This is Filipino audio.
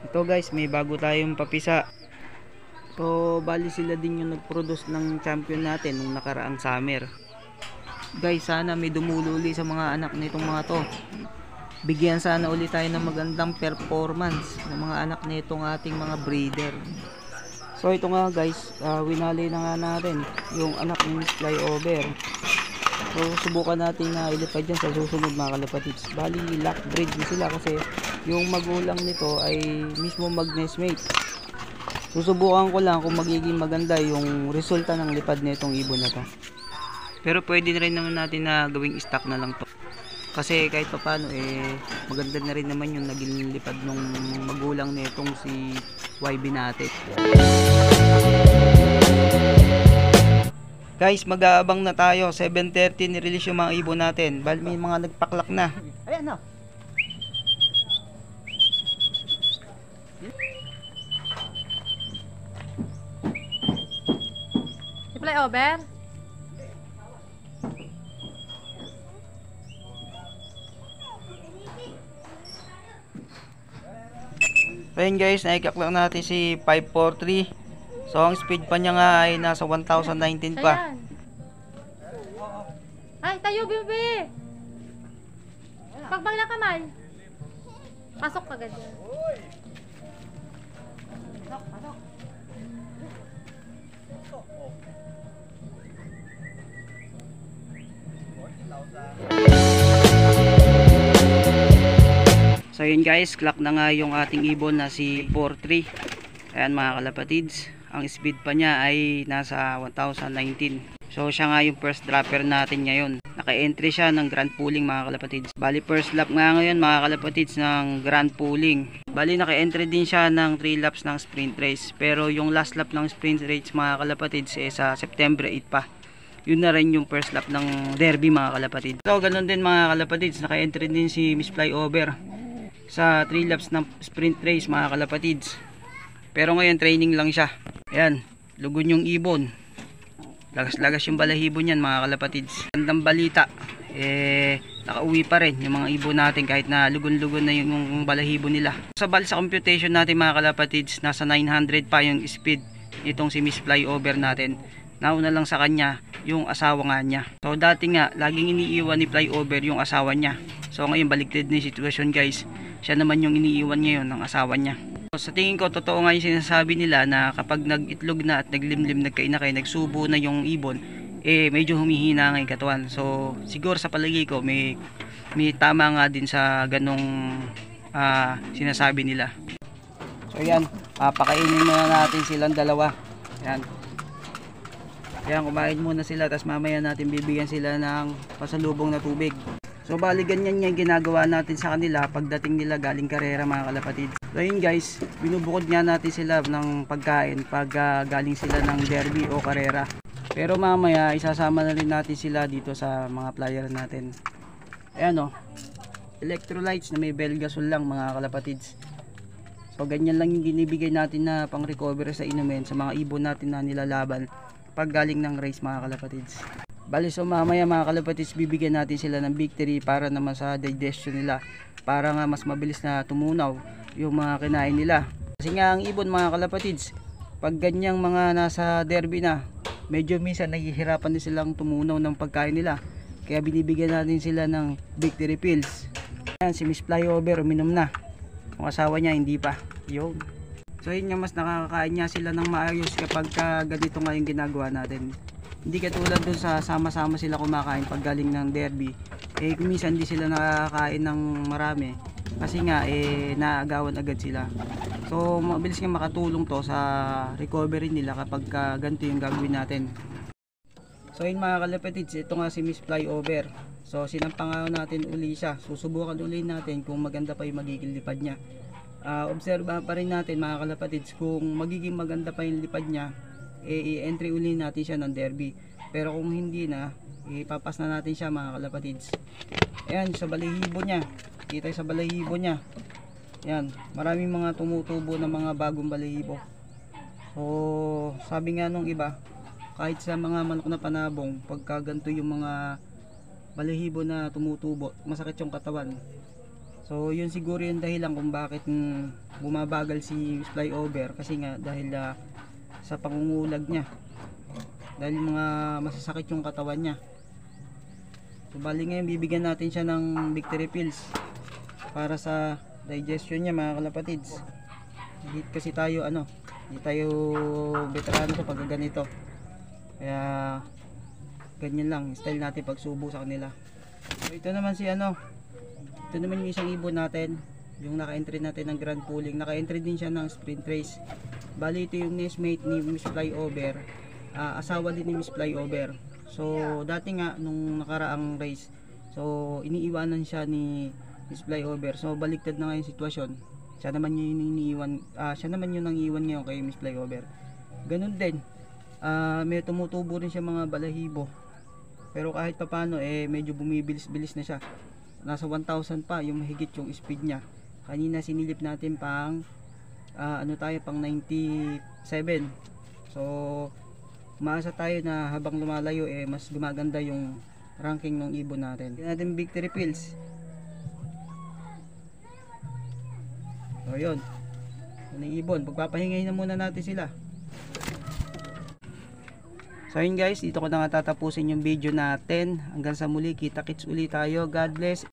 Ito guys, may bago tayong papisa. So bali sila din yung nag-produce ng champion natin nung nakaraang summer. Guys, sana may dumulo uli sa mga anak nitong mga to. Bigyan sana ulit tayo ng magandang performance ng mga anak nitong ating mga breeder. So ito nga guys, winali na nga natin yung anak ni Miss Flyover. So subukan natin na ilipad dyan sa susunod mga kalapatids. Bali lock breed din sila kasi yung magulang nito ay mismo mag-nestmate. Susubukan ko lang kung magiging maganda yung resulta ng lipad nitong ibon na to. Pero pwede na rin naman natin na gawing stock na lang to. Kasi kahit pa paano maganda na rin naman yung naging lipad ng magulang nitong si YB natin. Guys, mag-aabang na tayo. 7:30 ni-release yung mga ibon natin. Bali may mga nagpaklak na. Ayan na. Flyover? Ayan guys, naikaklak natin si 543. So ang speed pa niya nga ay nasa 1019 pa. Ay, tayo bebe. Pagbang na kamay. Pasok ka ganyan. Pasok. So yun guys, clock na nga yung ating ibon na si 43. Ayan mga kalapatids, ang speed pa niya ay nasa 1019. So siya nga yung first dropper natin ngayon. Naka-entry siya ng grand pooling mga kalapatids. Bali first lap nga ngayon mga kalapatids ng grand pooling. Bali naka-entry din siya ng 3 laps ng sprint race. Pero yung last lap ng sprint race mga kalapatids sa September 8 pa. Yun na rin yung first lap ng derby mga kalapatids. So ganun din mga kalapatids, naka-entry din si Miss Flyover sa 3 laps ng sprint race mga kalapatids. Pero ngayon training lang siya. Ayan, lugon yung ibon. Lagas-lagas yung balahibo niyan mga kalapatids. Gandang balita, nakauwi pa rin yung mga ibon natin kahit na lugon-lugon na yung balahibo nila. Sa balsa computation natin mga kalapatids, nasa 900 pa yung speed nitong si Miss Flyover natin. Nauna lang sa kanya yung asawa nga niya. So dati nga laging iniiwan ni Flyover yung asawa niya. So ngayon baliktad na yung sitwasyon guys. Siya naman yung iniiwan ngayon ng asawa niya. So, sa tingin ko totoo nga yung sinasabi nila na kapag nag-itlog na at naglimlim, nagkainakay, nagsubo na yung ibon, medyo humihina nga yung katawan. So siguro sa palagay ko may tama nga din sa ganong sinasabi nila. So yan, pakainin muna natin silang dalawa. Yan. Yan, kumain muna sila, tapos mamaya natin bibigyan sila ng pasalubong na tubig. So bali ganyan yung ginagawa natin sa kanila pagdating nila galing karera mga kalapatids. So yun guys, binubukod nga natin sila ng pagkain pag galing sila ng derby o karera. Pero mamaya isasama na rin natin sila dito sa mga flyer natin. Ayan o, electrolytes na may Belgasol lang mga kalapatids. So ganyan lang yung binibigay natin na pang recover sa inumin sa mga ibon natin na nilalaban pag galing ng race mga kalapatids. Bali so mamaya mga kalapatids bibigyan natin sila ng victory para naman sa digestion nila, para nga mas mabilis na tumunaw yung mga kinain nila. Kasi nga ang ibon mga kalapatids, pag ganyang mga nasa derby na, medyo minsan nahihirapan din silang tumunaw ng pagkain nila. Kaya binibigyan natin sila ng victory pills. Ayan, si Miss Flyover uminom na, yung asawa niya hindi pa. Yun. So yun nga, mas nakakakain niya sila ng maayos kapag ganito nga yung ginagawa natin. Hindi katulad dun sa sama-sama sila kumakain pag galing ng derby. Minsan hindi sila nakakain ng marami kasi nga naagawan agad sila. So mabilis nga makatulong to sa recovery nila kapag ganito yung gagawin natin. So yun mga kalapatids, ito nga si Miss Flyover. So sinampang natin uli siya. Susubukan uli natin kung maganda pa yung magiging lipad niya. Obserbahan pa rin natin mga kalapatids, kung magiging maganda pa yung lipad niya, i-entry uli natin siya ng derby. Pero kung hindi na, ipapas na natin siya mga kalapatids. Ayan, sa balahibo niya, kita sa balahibo niya. Ayan, maraming mga tumutubo ng mga bagong balahibo. So sabi nga nung iba, kahit sa mga manok na panabong, pagka ganito yung mga balahibo na tumutubo, masakit yung katawan. So yun siguro yung dahilan kung bakit bumabagal si flyover, kasi nga dahil sa pangungulag niya, dahil mga masasakit yung katawan niya. So bali ngayon bibigyan natin siya ng victory pills para sa digestion niya mga kalapatids. Hindi kasi tayo hindi tayo veterano sa pag ganito, kaya ganyan lang style natin pagsubo sa kanila. So ito naman ito naman yung isang ibon natin, yung naka-entry natin ng grand pooling. Naka-entry din siya ng sprint race. Bali ito yung nestmate ni Miss Flyover, asawa din ni Miss Flyover. So dati nga nung nakaraang race, so iniiwanan siya ni Miss Flyover. So baliktad na nga yung sitwasyon. Siya naman yung nangiwan ngayon kay Miss Flyover. Ganun din, may tumutubo rin siya mga balahibo. Pero kahit papano medyo bumibilis-bilis na siya. Nasa 1,000 pa yung mahigit yung speed niya. Kanina sinilip natin pang pang 97. So umaasa tayo na habang lumalayo mas gumaganda yung ranking ng ibon natin. Kaya natin victory pills. So yun, yung ibon, pagpapahingayin na muna natin sila. So yun guys, dito ko na nga tatapusin yung video natin. Hanggang sa muli, kita-kits uli tayo. God bless.